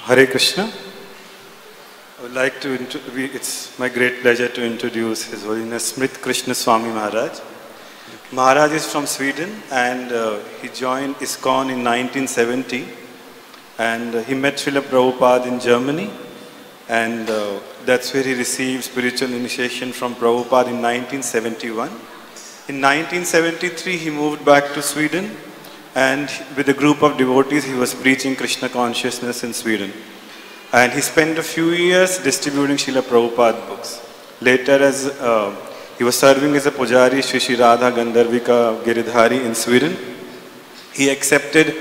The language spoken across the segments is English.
Hare Krishna. I would like to, it's my great pleasure to introduce His Holiness Smita Krishna Swami Maharaj. Maharaj is from Sweden and he joined ISKCON in 1970 and he met Srila Prabhupada in Germany and that's where he received spiritual initiation from Prabhupada in 1971. In 1973 he moved back to Sweden and with a group of devotees he was preaching Krishna consciousness in Sweden. And he spent a few years distributing Srila Prabhupada books. Later as he was serving as a Pujari Shri Radha Gandharvika Giridhari in Sweden. He accepted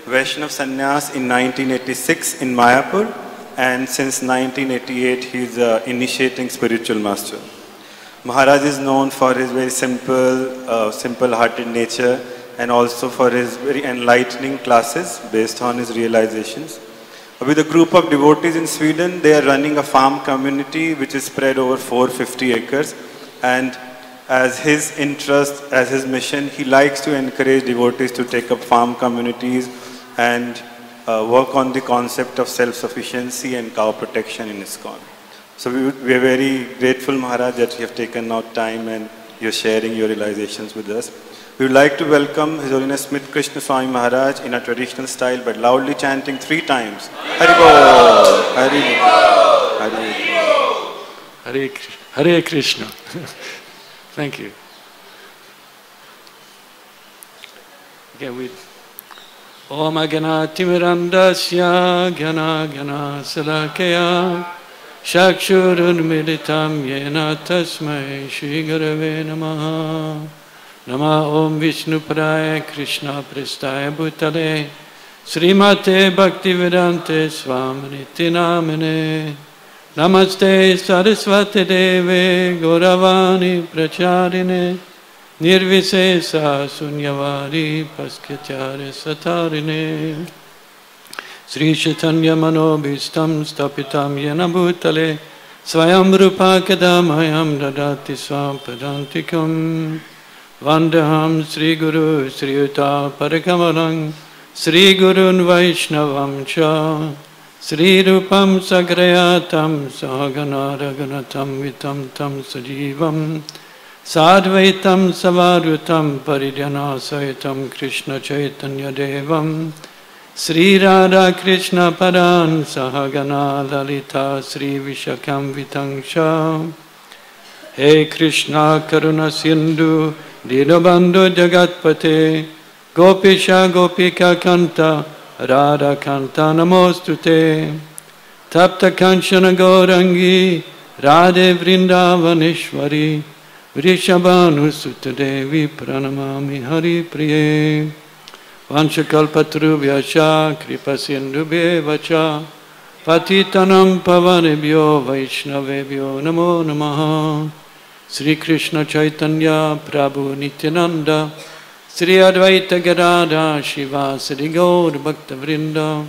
Vaishnav Sannyas in 1986 in Mayapur and since 1988 he is initiating spiritual master. Maharaj is known for his very simple-hearted nature and also for his very enlightening classes based on his realizations. With a group of devotees in Sweden, they are running a farm community which is spread over 450 acres. And as his interest, as his mission, he likes to encourage devotees to take up farm communities and work on the concept of self-sufficiency and cow protection in ISKCON. So we are very grateful, Maharaj, that you have taken out time and you're sharing your realizations with us. We would like to welcome His Holiness Smita Krishna Swami Maharaj in a traditional style by loudly chanting 3 times. Hari Bol, Hari Bol, Hari Bol. Hare Krishna. Thank you. Again, we Om Agana Timirandasya Gana Gana Salakaya Shakshurun Militam Yena Tasmai Shri Gurave Namaha. Nama Om Vishnu Paraya Krishna Prestaya Bhutale Srimate Bhaktivedante Swaminiti Namane Namaste Saraswati Deve Gauravani Pracharine Nirvisesa Sunyavari Paskacharya Satarine Sri Chaitanya Manobhistam Stapitam Yena Bhutale Swayam Rupa Kadamayam Dadati Swam Padantikam Vandaham Sri Guru Sri Yuta Parakamalang Sri Gurun Vaishnavam Cha Sri Rupam Sagrayatam Sahagana Raghunatam Vitam Tam Sajivam Sadvaitam Savarutam Parijana Sahitam Krishna Chaitanya Devam Sri Radha Krishna Paran Sahagana Lalita Sri Vishakam Vitangsha He Krishna Karuna Sindhu Dinabandhu Jagatpate Gopisha Gopika Kanta Radha Kanta Namostute Tapta Kanchana Gaurangi Radhe Vrindavaneshwari Vrishabhanu Sutadevi Pranamami Hari Priye Vanchakalpatrubhyascha Kripasindubhe Vacha Patitanam Pavanebhyo Vaishnavebhyo Namo Namaha Sri Krishna Chaitanya Prabhu Nityananda Sri Advaita Gadadha Shiva Sri Gaur Bhakta Vrinda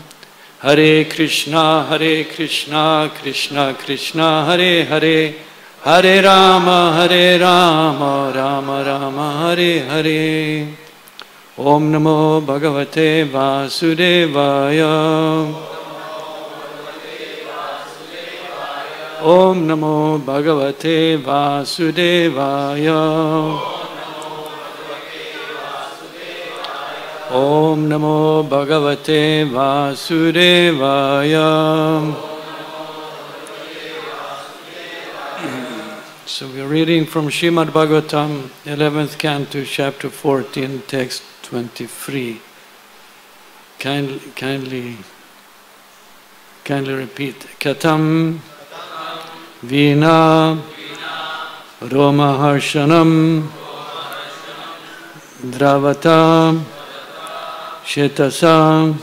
Hare Krishna Krishna Krishna Hare Hare Hare Rama Rama Rama Hare Hare Om Namo Bhagavate Vasudevaya Om Namo Bhagavate Vasudevaya Om Namo Bhagavate Vasudevaya. So we are reading from Srimad Bhagavatam, 11th Canto, Chapter 14, Text 23. Kindly repeat. Katam Vina Roma Harshanam Dravata Shetasa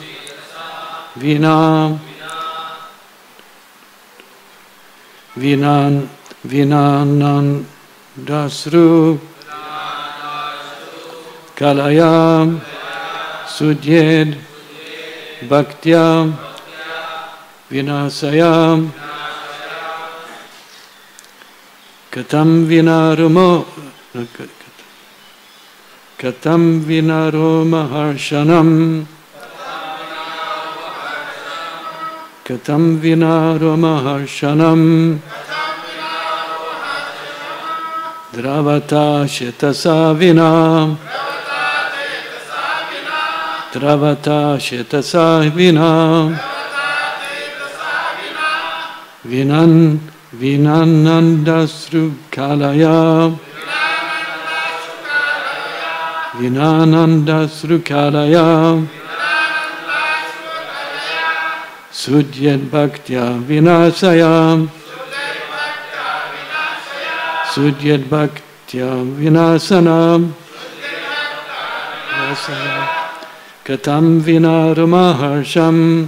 Vina Vinanand Dasru Kalaya Sudyed Bhaktya Vinasaya Katam Vinarumo Katam Vinaro Maharshanam Katam vina romaharshanam Dravata shetasa vina Dravata shetasa vina Vinananda srukalaya Vinananda srukalaya Sudyed bhaktya vinasaya Sudyed bhaktya vinasana Katam vinaramaharsham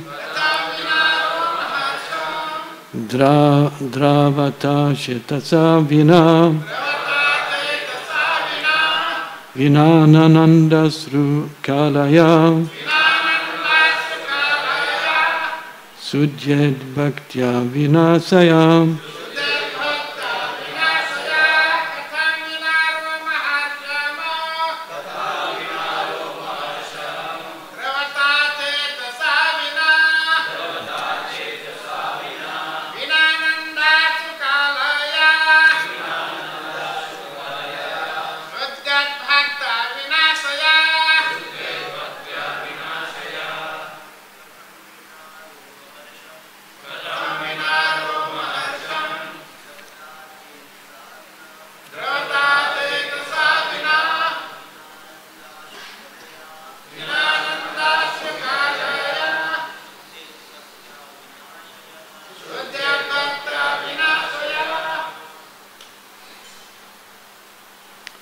Dravata shetasa vina Vinananda srukalaya Sudyed bhaktya vinasaya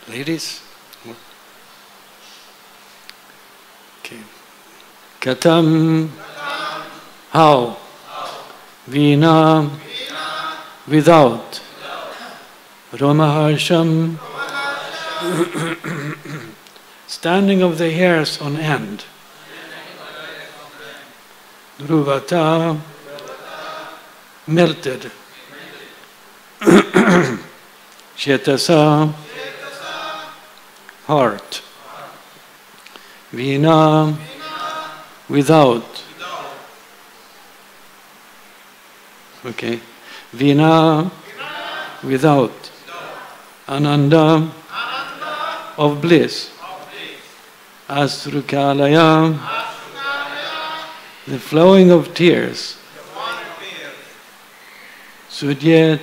Ladies? Okay. Katam, how? Vina, without. Romaharsham, standing of the hairs on end. Druvata, melted. Chetasa, heart. Vina, without. Okay. Vina, without. Ananda, of bliss. Asrukalaya, the flowing of tears. Sudyet,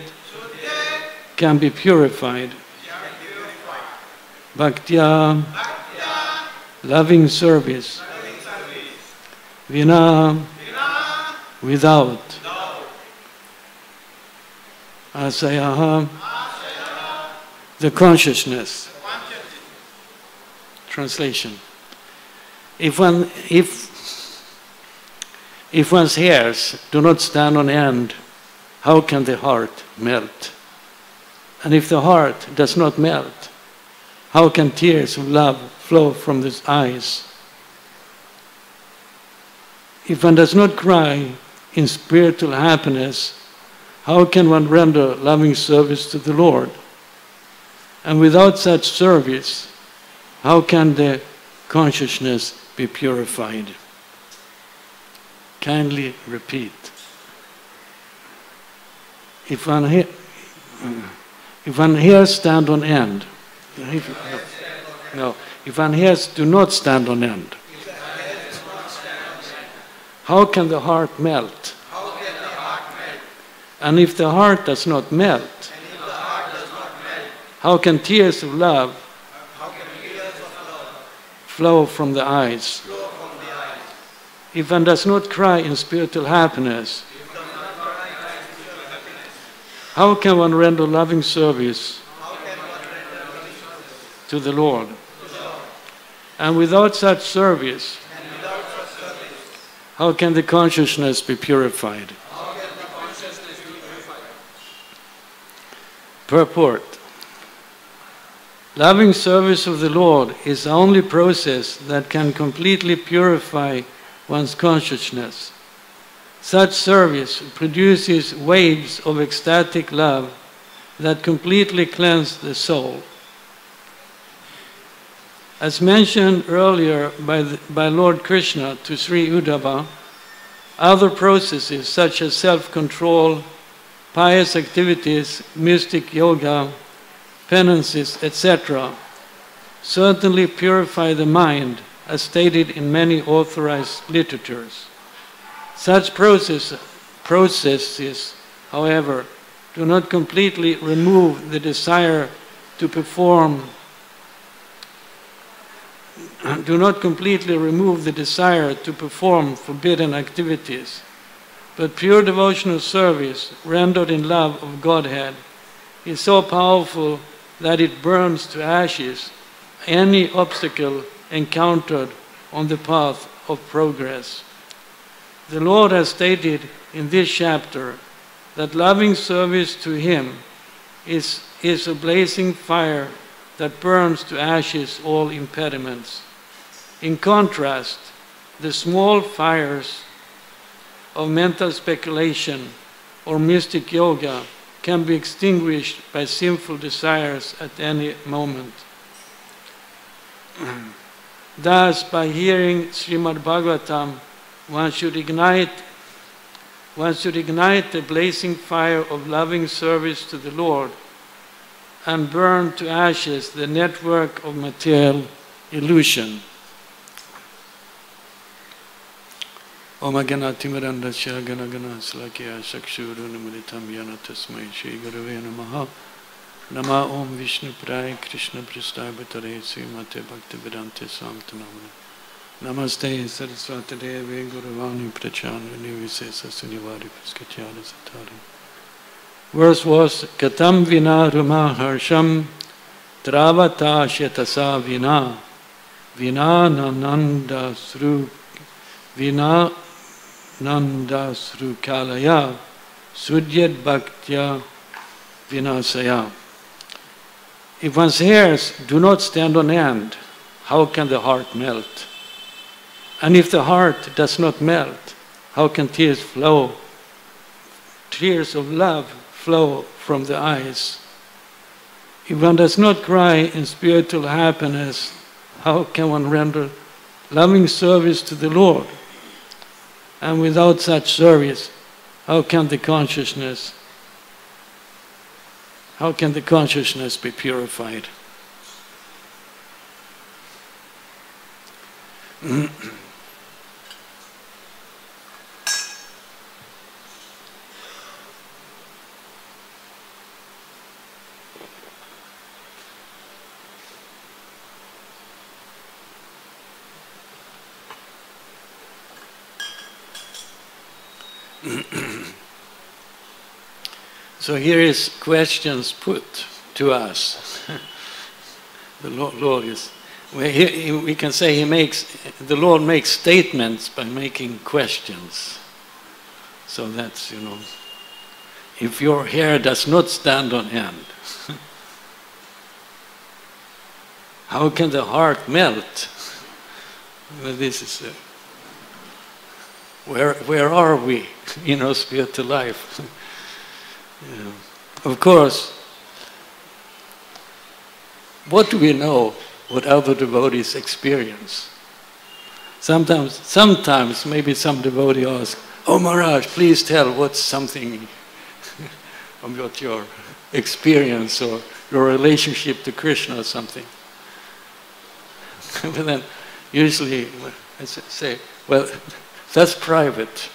can be purified. Bhaktya, loving service. Vina, without. Asayaha, the consciousness. Translation. If one's hairs do not stand on end, how can the heart melt? And if the heart does not melt, how can tears of love flow from the eyes? If one does not cry in spiritual happiness, how can one render loving service to the Lord? And without such service, how can the consciousness be purified? Kindly repeat. If one hairs stand on end, if one hairs do not stand on end, how can the heart melt? And if the heart does not melt, how can tears of love flow from the eyes? If one does not cry in spiritual happiness, how can one render loving service to the Lord? And without such service, how can the consciousness be purified? Purport. Loving service of the Lord is the only process that can completely purify one's consciousness. Such service produces waves of ecstatic love that completely cleanse the soul. As mentioned earlier by Lord Krishna to Sri Uddhava, Other processes such as self-control, pious activities, mystic yoga, penances, etc., certainly purify the mind, as stated in many authorized literatures. Such processes, however, do not completely remove the desire to perform forbidden activities, but pure devotional service rendered in love of Godhead is so powerful that it burns to ashes any obstacle encountered on the path of progress. The Lord has stated in this chapter that loving service to Him is a blazing fire that burns to ashes all impediments. In contrast, the small fires of mental speculation or mystic yoga can be extinguished by sinful desires at any moment. Thus, by hearing Srimad Bhagavatam, one should ignite the blazing fire of loving service to the Lord and burn to ashes the network of material illusion. Om Ganati Mirandasya Ganagana Slakya Sakshurunamritam Yana Tasmai Shri Gurave Namaha Nama Om Vishnu Prai Krishna Prasthaya Bhatare Srimate Bhaktivedanta Swami Namaste Saraswati Devi Guruvani Prachanani Visesa Sunivari Paskatyara Satari. Verse was Katam Vina Ruma Harsham Travata Shetasa Vina Vina Nananda Sru Vina Nanda Sru Kalaya Sudyad Bhaktya Vinasaya. If one's hairs do not stand on end, how can the heart melt? And if the heart does not melt, how can tears flow? Tears of love flow from the eyes. If one does not cry in spiritual happiness, how can one render loving service to the Lord? And without such service, how can the consciousness be purified? So here is questions put to us. The Lord is, we can say the Lord makes statements by making questions. So that's, if your hair does not stand on end, how can the heart melt? Well, this is where are we in our spiritual life? Of course, what do we know what other devotees experience? Sometimes maybe some devotee asks, "Oh Maharaj, please tell what's something about your experience or your relationship to Krishna or something." But then usually I say, well, that's private.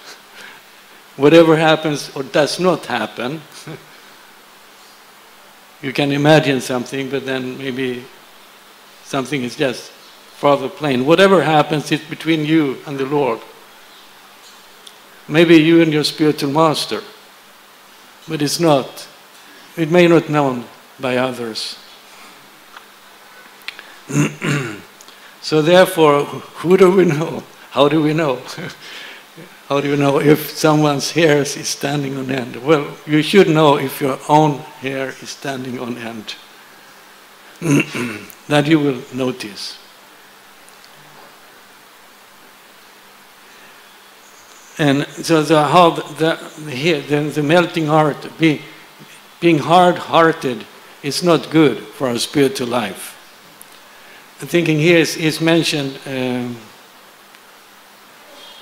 Whatever happens or does not happen, you can imagine something, but then maybe something is just farther plain. Whatever happens is between you and the Lord. Maybe you and your spiritual master, but it's not. It may not be known by others. So therefore, who do we know? How do we know? How do you know if someone's hair is standing on end? Well, you should know if your own hair is standing on end. That you will notice. And so how the melting heart, being hard-hearted is not good for our spiritual life. I'm thinking here is mentioned,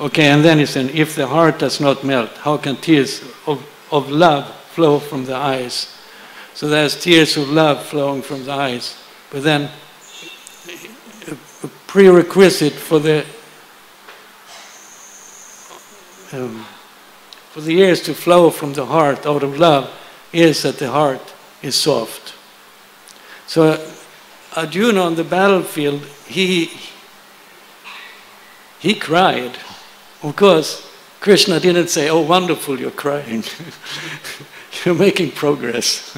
Okay, and then he said, if the heart does not melt, how can tears of love flow from the eyes? So there's tears of love flowing from the eyes. But then a prerequisite for the ears to flow from the heart out of love is that the heart is soft. So Arjuna on the battlefield, he cried. Of course, Krishna didn't say, oh, wonderful, you're crying. You're making progress.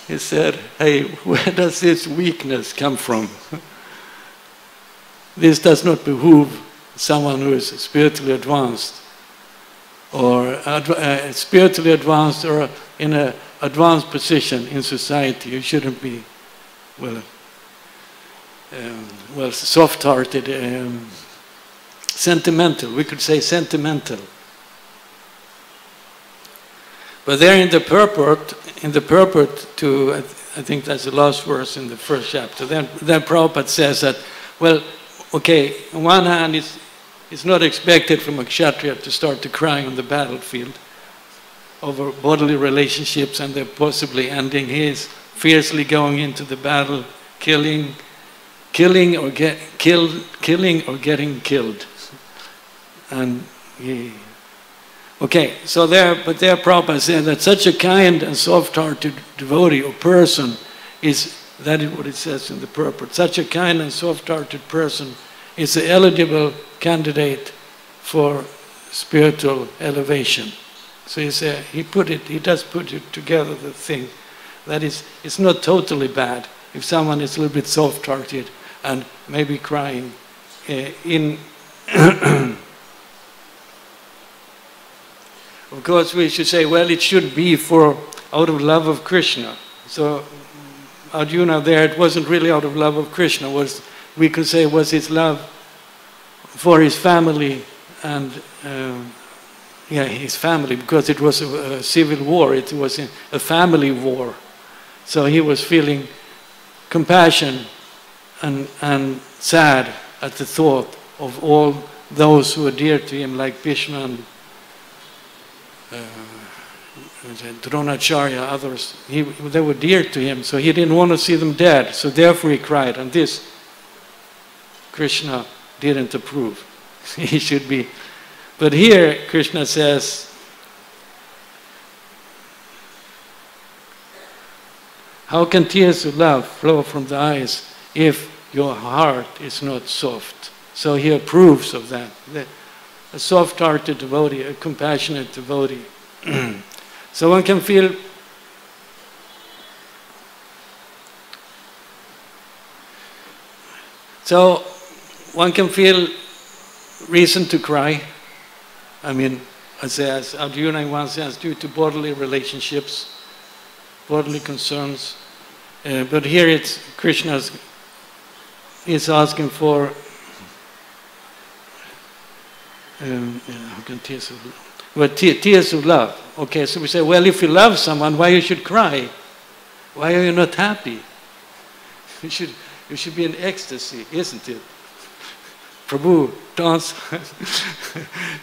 He said, hey, where does this weakness come from? This does not behoove someone who is spiritually advanced or spiritually advanced or in an advanced position in society. You shouldn't be, soft-hearted, sentimental. We could say sentimental. But there in the purport to, I think that's the last verse in the first chapter, then Prabhupada says that, well, okay, on one hand, it's not expected from a kshatriya to start to cry on the battlefield over bodily relationships and they're possibly ending. He is fiercely going into the battle, killing or getting killed. And okay, so there Prabhupada said that such a kind and soft-hearted devotee or person is, that is what it says in the purport, such a kind and soft-hearted person is an eligible candidate for spiritual elevation. So he does put it together, the thing, that is, it's not totally bad if someone is a little bit soft-hearted and maybe crying in of course we should say, well, it should be out of love of Krishna. So Arjuna there, it wasn't really out of love of Krishna, we could say was his love for his family and his family, because it was a civil war, it was a family war. So he was feeling compassion and sad at the thought of all those who were dear to him, like Bhishma and Dronacharya, others. They were dear to him, so he didn't want to see them dead. So therefore he cried, and this Krishna didn't approve. He should be. But here Krishna says, how can tears of love flow from the eyes if your heart is not soft? So he approves of that. A soft-hearted devotee, a compassionate devotee. So one can feel reason to cry. I mean, as Arjuna once says, due to bodily relationships, bodily concerns. But here it's Krishna is asking for tears of love. Okay, so we say, well, if you love someone, why you should cry? Why are you not happy? You should be in ecstasy, isn't it? Prabhu, dance,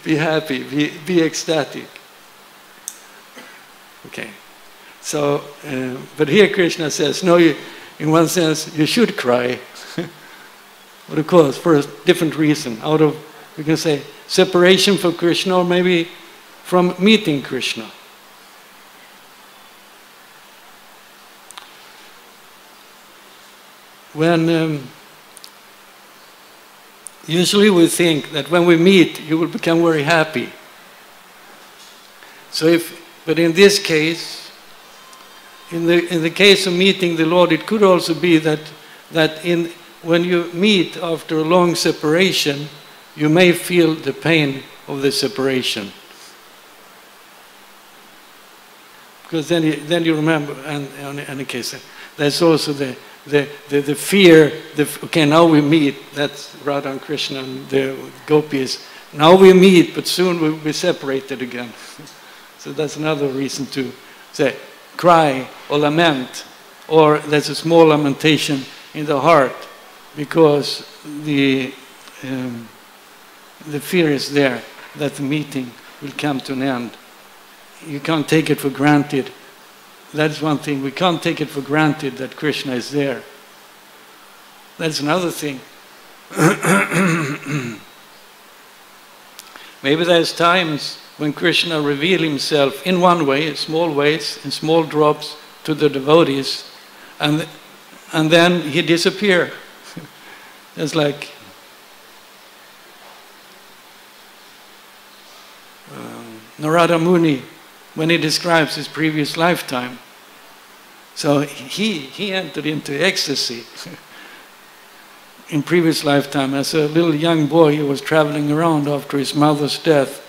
be happy, be ecstatic. Okay, so, but here Krishna says, no, in one sense, you should cry. But of course, for a different reason, out of, we can say, separation from Krishna, or maybe from meeting Krishna. When usually we think that when we meet, you will become very happy. So but in this case, in the case of meeting the Lord, it could also be that when you meet after a long separation, you may feel the pain of the separation. Because then you remember, and in any case, there's also the fear, okay, now we meet, that's Radha and Krishna and the gopis. Now we meet, but soon we'll be separated again. So that's another reason to say, cry or lament, or there's a small lamentation in the heart, because the fear is there that the meeting will come to an end. You can't take it for granted. That's one thing. We can't take it for granted that Krishna is there. That's another thing. Maybe there's times when Krishna reveals himself in one way, in small ways, in small drops to the devotees, and then he disappears. It's like Narada Muni, when he describes his previous lifetime. So he entered into ecstasy. In previous lifetime, as a little young boy, he was traveling around after his mother's death,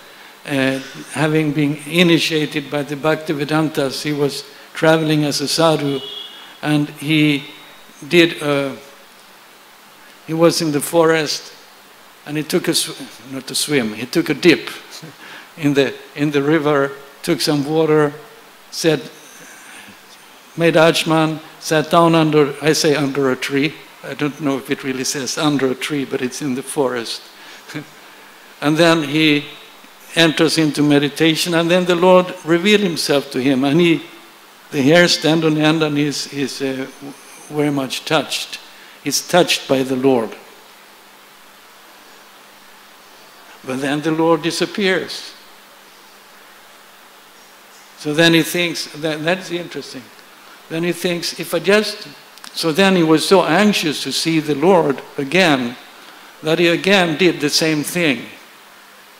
having been initiated by the Bhaktivedantas. He was traveling as a sadhu, and he was in the forest, and he took he took a dip in the river, took some water, made Ajman, sat down under a tree. I don't know if it really says under a tree, but it's in the forest. And then he enters into meditation, and then the Lord revealed himself to him, and the hair stand on end, and he's very much touched. He's touched by the Lord. But then the Lord disappears. So then he thinks, that's interesting. Then he thinks, so then he was so anxious to see the Lord again, that he again did the same thing,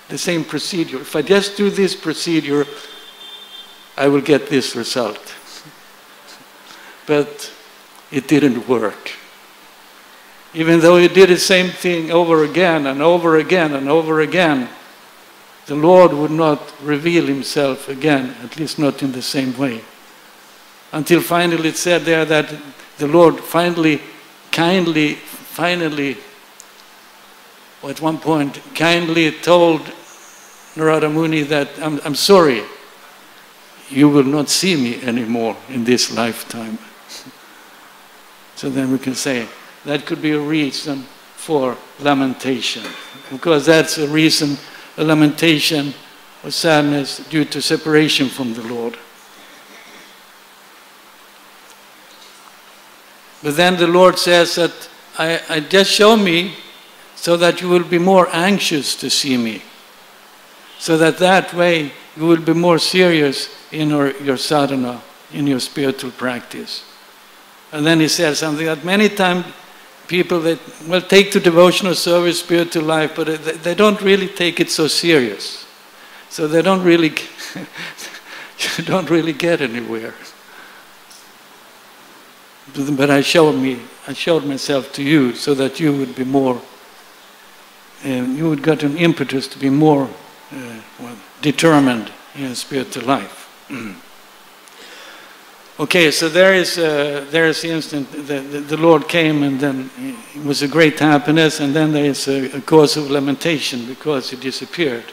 the same procedure. If I just do this procedure, I will get this result. But it didn't work. Even though he did the same thing over again and over again and over again, the Lord would not reveal himself again, at least not in the same way. Until finally it said there that the Lord finally, at one point, kindly told Narada Muni that, I'm sorry, you will not see me anymore in this lifetime. So then we can say, that could be a reason for lamentation, because that's a reason, a lamentation or sadness due to separation from the Lord. But then the Lord says that I just show me so that you will be more anxious to see me. So that way you will be more serious in your sadhana, in your spiritual practice. And then he says something that many times people that take to devotional service, spiritual life, but they don't really take it so serious. So they don't really get anywhere. But I showed myself to you so that you would be more, you would get an impetus to be more determined in spiritual life. Okay, so there is the instant the Lord came, and then it was a great happiness, and then there is a cause of lamentation because he disappeared.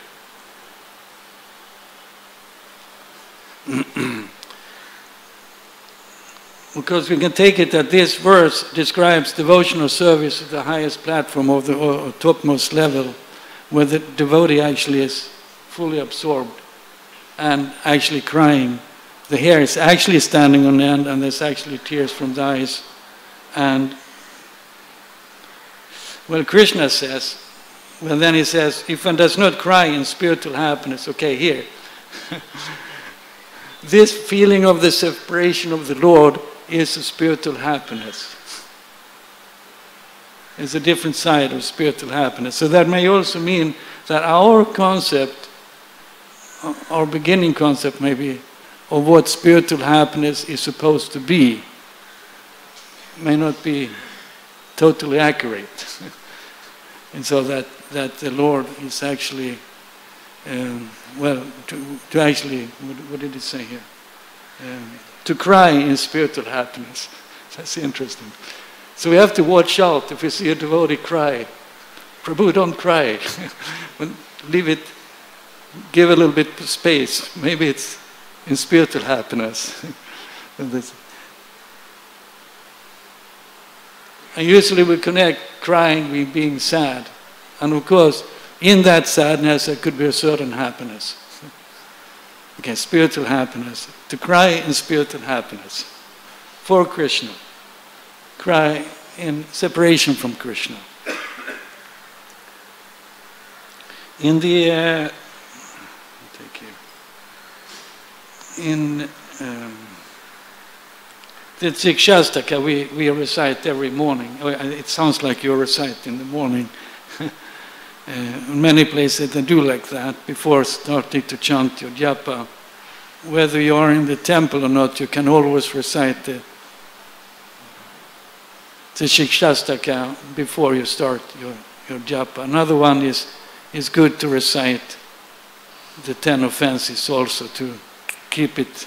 Because we can take it that this verse describes devotional service at the highest platform of the or topmost level, where the devotee actually is fully absorbed and actually crying. The hair is actually standing on end, and there's actually tears from the eyes. And Krishna says, then he says, if one does not cry in spiritual happiness, okay, here. This feeling of the separation of the Lord is a spiritual happiness. It's a different side of spiritual happiness. So that may also mean that our concept, our beginning concept maybe, of what spiritual happiness is supposed to be, may not be totally accurate. And so that the Lord is actually, to actually, what did it say here? To cry in spiritual happiness. That's interesting. So we have to watch out if we see a devotee cry. Prabhu, don't cry. Leave it, give a little bit of space. Maybe it's in spiritual happiness. And usually we connect crying with being sad. And of course, In that sadness, there could be a certain happiness. Okay, spiritual happiness. To cry in spiritual happiness for Krishna. Cry in separation from Krishna. In the the Shikshastaka we recite every morning. It sounds like you recite in the morning. In many places they do like that before starting to chant your japa. Whether you are in the temple or not, you can always recite the Shikshastaka before you start your japa. Another one is good to recite the 10 offenses also to keep it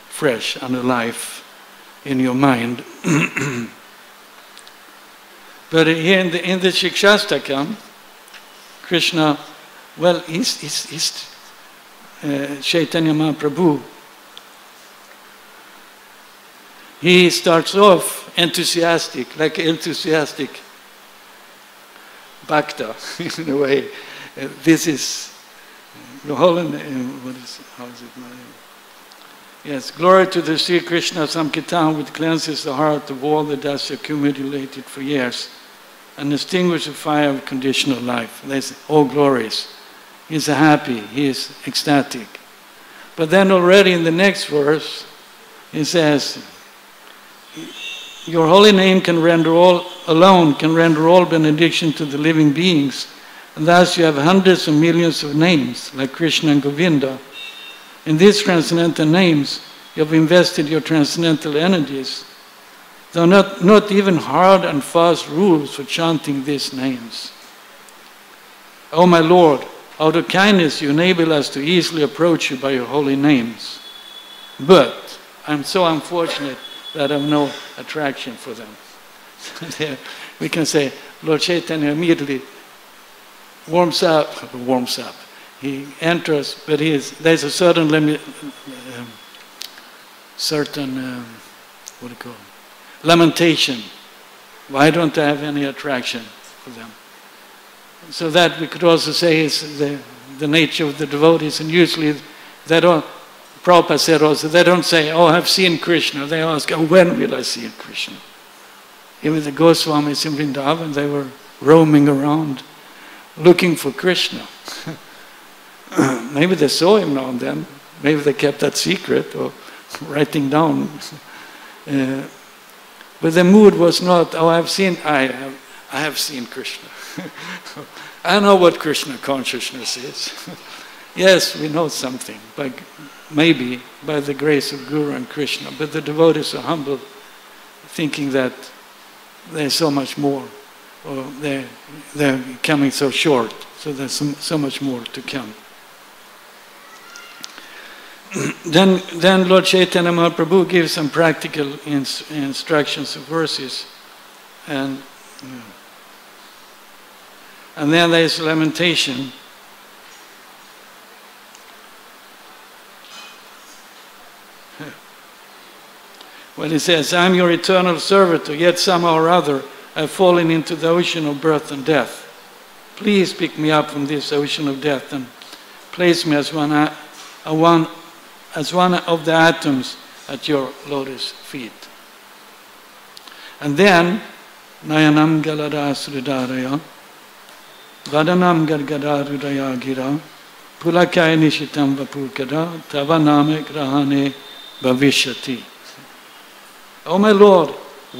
fresh and alive in your mind. But here in the Shikshastaka, Krishna, well, he's Chaitanya Mahaprabhu. He starts off enthusiastic, like enthusiastic bhakta, in a way. This is the whole, how is it? Yes, glory to the Sri Krishna Samkirtan, which cleanses the heart of all the dust accumulated for years and extinguishes the fire of conditional life. There's all glories. He's happy, he is ecstatic. But then already in the next verse, he says, your holy name can render all benediction to the living beings, and thus you have hundreds of millions of names, like Krishna and Govinda. In these transcendental names, you have invested your transcendental energies. There are not even hard and fast rules for chanting these names. Oh my Lord, out of kindness you enable us to easily approach you by your holy names. But I'm so unfortunate that I have no attraction for them. We can say, Lord Chaitanya immediately warms up. He enters, but there's a certain lamentation. Why don't I have any attraction for them? So that we could also say is the nature of the devotees, and usually they don't, Prabhupada said also, they don't say, oh, I've seen Krishna. They ask, oh, when will I see Krishna? Even the Goswamis in Vrindavan, they were roaming around looking for Krishna. Maybe they saw him now and then. Maybe they kept that secret or writing down. But the mood was not, oh, I have seen Krishna. I know what Krishna consciousness is. Yes, we know something, maybe by the grace of Guru and Krishna, but the devotees are humble, thinking that there's so much more, or they're coming so short, so there's so much more to come. Then Lord Chaitanya Mahaprabhu gives some practical instructions of verses, and then there's lamentation. When he says, I'm your eternal servitor, yet somehow or other I've fallen into the ocean of birth and death. Please pick me up from this ocean of death and place me as one of the atoms at your lotus feet. And then, Nayanam Galada Sridaraya, Vadanam Gargada Rudaya Gira, Pulakaya Nishitam Vapurkada, Tavaname Grahane Bhavishyati. Oh my Lord,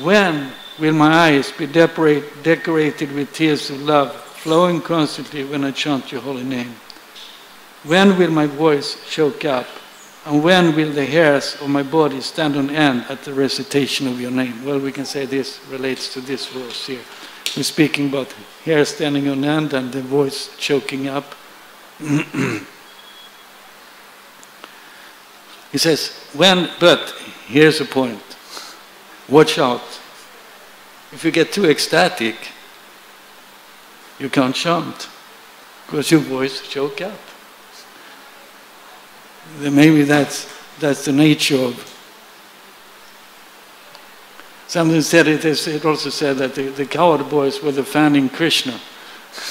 when will my eyes be decorated with tears of love, flowing constantly when I chant your holy name? When will my voice choke up? And when will the hairs of my body stand on end at the recitation of your name? Well, we can say this relates to this verse here. We're speaking about hair standing on end and the voice choking up. He says, but here's the point. Watch out. If you get too ecstatic, you can't chant because your voice choke up. Then maybe that's the nature of. Something said it also said that the coward boys were the fanning Krishna,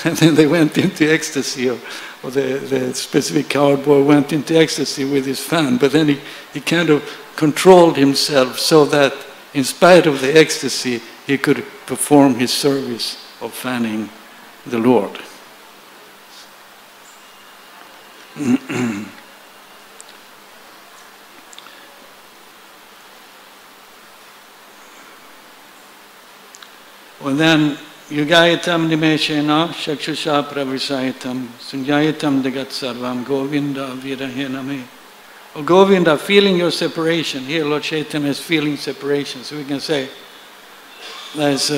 And then they went into ecstasy, or the specific cowboy went into ecstasy with his fan. But then he kind of controlled himself so that in spite of the ecstasy, he could perform his service of fanning the Lord. Well then, Yugayatam Nimeshena Shakshusha Pravisayatam Sunyayatam Degat Sarvam Govinda Virahename. Oh Govinda, feeling your separation. Here Lord Chaitanya is feeling separation. So we can say there's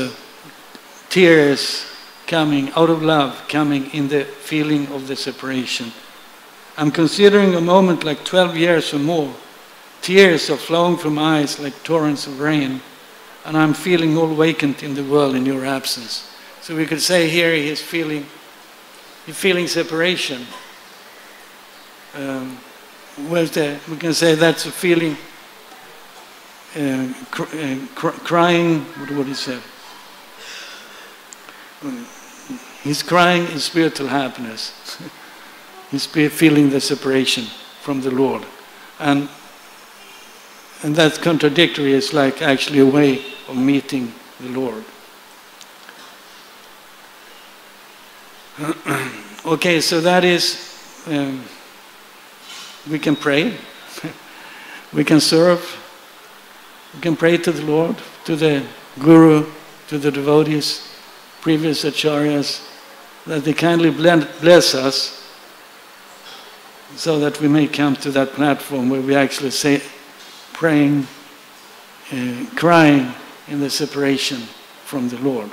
tears coming out of love, coming in the feeling of the separation. I'm considering a moment like 12 years or more. Tears are flowing from eyes like torrents of rain. And I'm feeling all vacant in the world in your absence. So we could say here he's feeling separation. We can say that's a feeling, crying, what do you say? He's crying in spiritual happiness. He's feeling the separation from the Lord. And that's contradictory. It's like actually a way of meeting the Lord. Okay, so that is, we can pray, we can serve, we can pray to the Lord, to the Guru, to the devotees, previous acharyas, that they kindly bless us so that we may come to that platform where we actually say, praying, crying in the separation from the Lord.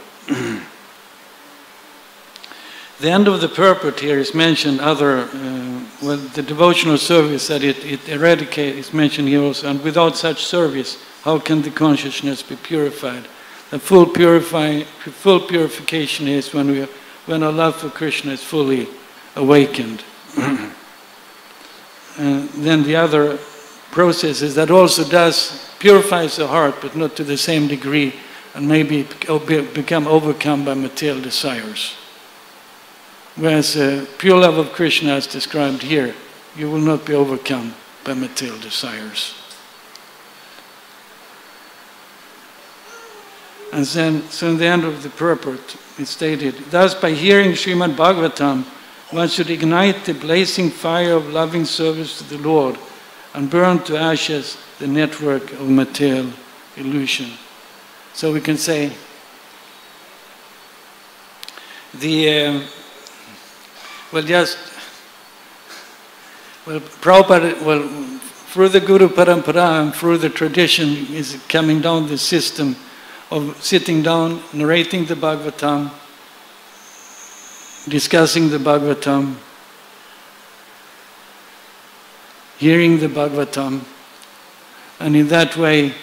The end of the purport here is mentioned other, the devotional service that it eradicates is mentioned here also. And without such service, how can the consciousness be purified? The full purification is when our love for Krishna is fully awakened. And then the other process is that also purifies the heart, but not to the same degree, and maybe become overcome by material desires. Whereas pure love of Krishna as described here, you will not be overcome by material desires. And then, so in the end of the purport, it stated, thus by hearing Srimad Bhagavatam, one should ignite the blazing fire of loving service to the Lord and burn to ashes the network of material illusion. So we can say, Prabhupada, through the Guru Parampara and through the tradition is coming down the system of sitting down, narrating the Bhagavatam, discussing the Bhagavatam, hearing the Bhagavatam, and in that way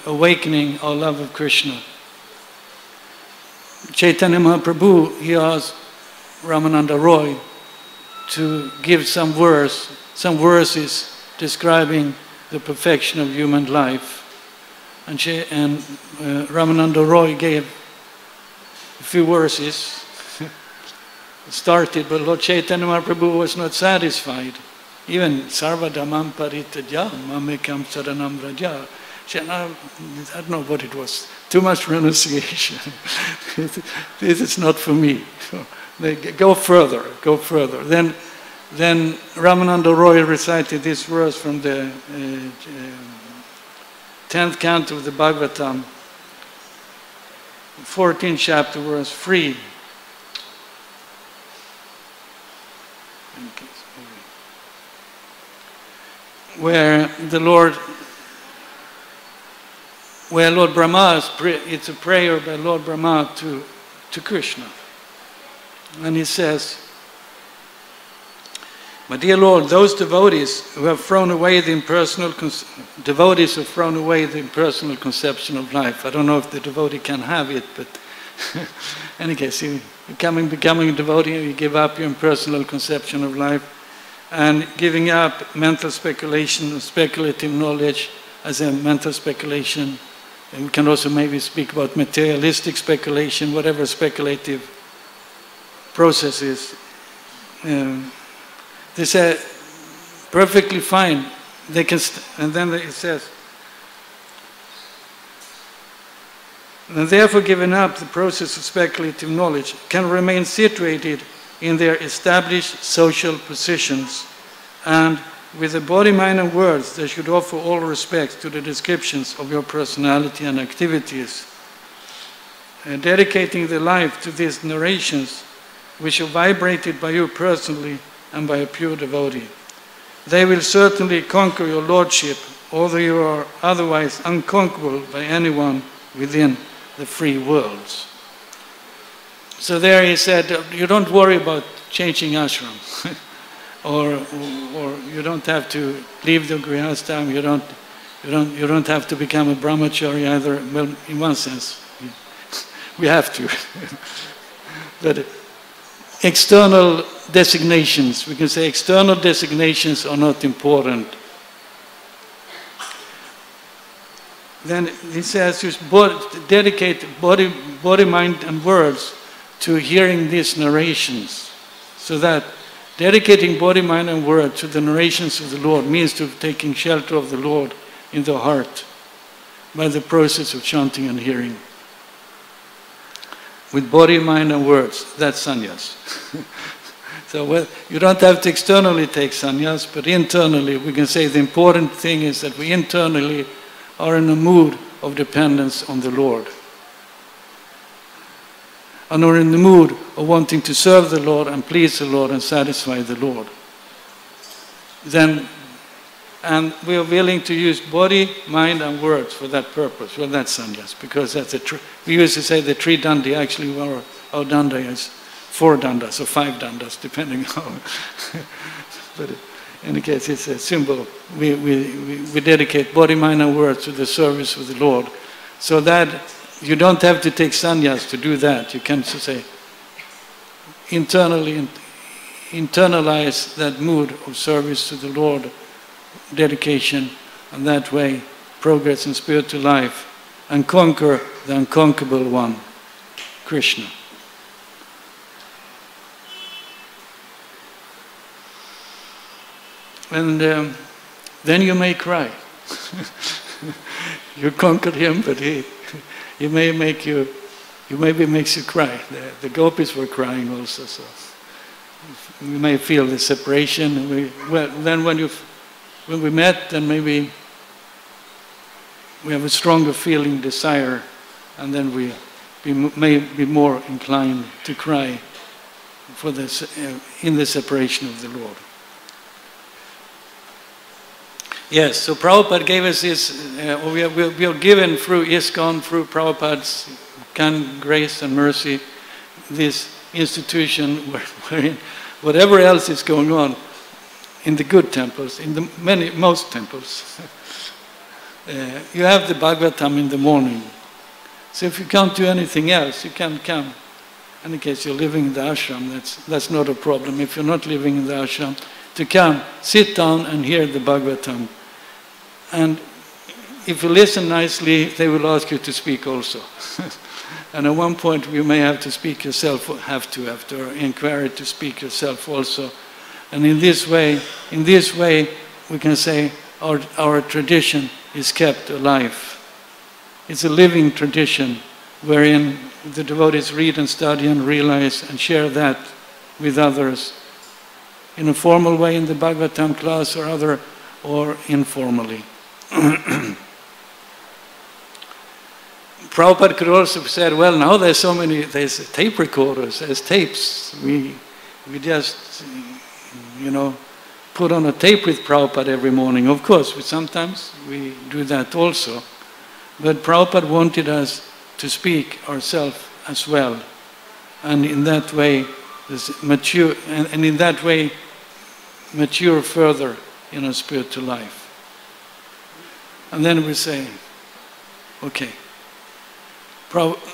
awakening our love of Krishna. Chaitanya Mahaprabhu, he asked Ramananda Roy to give some verses describing the perfection of human life. And Ramananda Roy gave a few verses, started, but Lord Chaitanya Mahaprabhu was not satisfied. Even Sarvadhamam Parityaja Mamekam Saranam Raja. I don't know what it was. Too much renunciation. This is not for me. So go further, go further. Then Ramananda Roy recited this verse from the 10th canto of the Bhagavatam, 14th chapter, verse 3. Where Lord Brahma, it's a prayer by Lord Brahma to Krishna. And he says, my dear Lord, those devotees who have thrown away the impersonal conception of life. I don't know if the devotee can have it, but in any case, becoming a devotee, you give up your impersonal conception of life, and giving up mental speculation, speculative knowledge as a mental speculation, And we can also maybe speak about materialistic speculation, whatever speculative processes. They say, perfectly fine. They can, and then it says, and therefore giving up the process of speculative knowledge, can remain situated in their established social positions, and with the body, mind and words, they should offer all respect to the descriptions of your personality and activities, dedicating their life to these narrations, which are vibrated by you personally and by a pure devotee. They will certainly conquer your lordship, although you are otherwise unconquerable by anyone within the free worlds. So there he said, you don't worry about changing ashram, or you don't have to leave the grihastha, you don't have to become a brahmachari either. Well, in one sense, we have to. But external designations, we can say external designations are not important. Then he says, you dedicate body, mind and words to hearing these narrations. So that dedicating body, mind and word to the narrations of the Lord means to taking shelter of the Lord in the heart by the process of chanting and hearing. With body, mind and words, that's sannyas. So well, you don't have to externally take sannyas, but internally we can say the important thing is that we internally are in a mood of dependence on the Lord. And are in the mood of wanting to serve the Lord and please the Lord and satisfy the Lord. Then, and we are willing to use body, mind and words for that purpose. Well, that's sannyas, because that's we used to say the 3 dandi, actually our danda is 4 dandas or 5 dandas, depending on but in any case, it's a symbol. We dedicate body, mind and words to the service of the Lord. So that you don't have to take sannyas to do that. You can, so say, internally internalize that mood of service to the Lord, dedication, and that way progress in spiritual life and conquer the unconquerable one, Krishna. And then you may cry. You conquered him, but he may make you, maybe makes you cry. The gopis were crying also, so we may feel the separation. Then when we met, then maybe we have a stronger feeling, desire, and then we may be more inclined to cry for this in the separation of the Lord. Yes, so Prabhupada gave us this, we are given through ISKCON, through Prabhupada's kind grace and mercy, this institution wherein whatever else is going on in the good temples, in the most temples, you have the Bhagavatam in the morning. So if you can't do anything else, you can come. In case you're living in the ashram, that's not a problem. If you're not living in the ashram, to come, sit down and hear the Bhagavatam. And if you listen nicely, they will ask you to speak also. And at one point you may have to speak yourself, after inquiry to speak yourself also. And in this way we can say our tradition is kept alive. It's a living tradition wherein the devotees read and study and realize and share that with others in a formal way in the Bhagavatam class or informally. Prabhupada could also have said, well, now there's tape recorders, there's tapes. We just, put on a tape with Prabhupada every morning. Of course, sometimes we do that also. But Prabhupada wanted us to speak ourselves as well. And in that way, mature, and in that way, mature further in our spiritual life. And then we say, okay.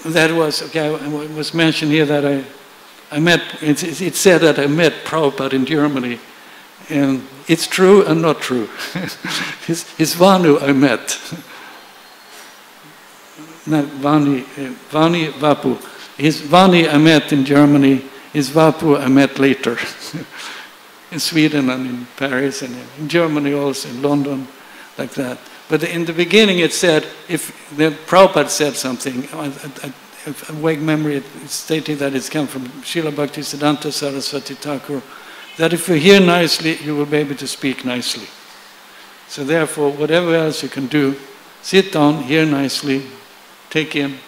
That was, okay, it was mentioned here that I met, it said that I met Prabhupada in Germany. And it's true and not true. He's one who I met. Vani Vapu. His Vani I met in Germany, his Vapu I met later. In Sweden and in Paris and in Germany also, in London, like that. But in the beginning it said, if the Prabhupada said something, a vague memory, it's stating that it's come from Srila Bhaktisiddhanta Saraswati Thakur, that if you hear nicely, you will be able to speak nicely. So therefore, whatever else you can do, sit down, hear nicely, take in,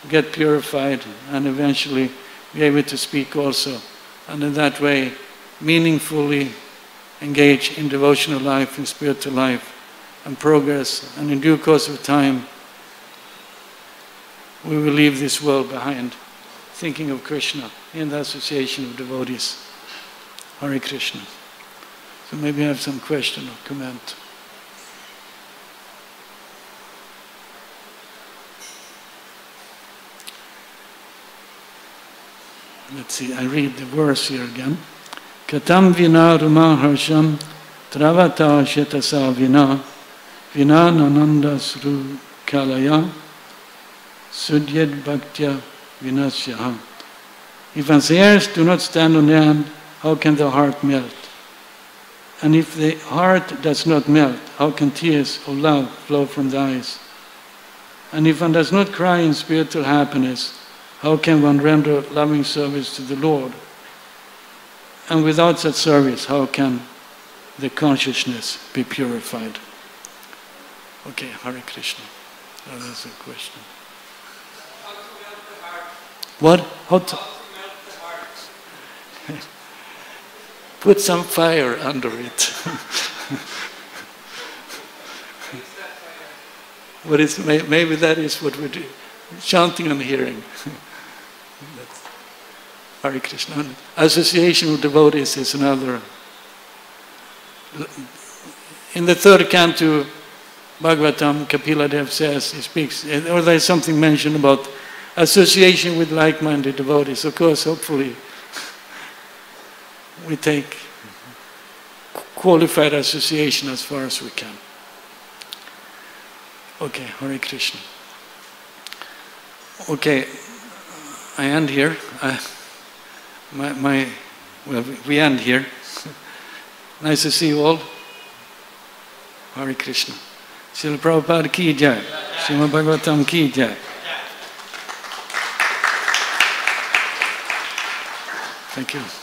get purified, and eventually be able to speak also. And in that way, meaningfully engage in devotional life, in spiritual life, and progress. And in due course of time, we will leave this world behind, thinking of Krishna in the association of devotees. Hare Krishna. So maybe I have some question or comment. Let's see, I read the verse here again. Katam vina ruma harsham travata shetasa vina vina nananda sru kalaya sudyed bhaktya vinasyaha. If one's ears do not stand on end, how can the heart melt? And if the heart does not melt, how can tears of love flow from the eyes? And if one does not cry in spiritual happiness, how can one render loving service to the Lord? And without such service, how can the consciousness be purified? Okay, Hare Krishna. Oh, that's a question. How to melt the heart? What? How to melt the heart? Put some fire under it. What is, maybe that is what we do. Chanting and hearing. Hare Krishna. Association with devotees is another. In the third canto, Bhagavatam, Kapila Dev says, he speaks, or there is something mentioned about association with like-minded devotees. Of course, hopefully, we take qualified association as far as we can. Okay, Hare Krishna. Okay, I end here. Well, we end here. Nice to see you all. Hare Krishna. Srila Prabhupada ki jai. Srimad Bhagavatam ki jai. Thank you.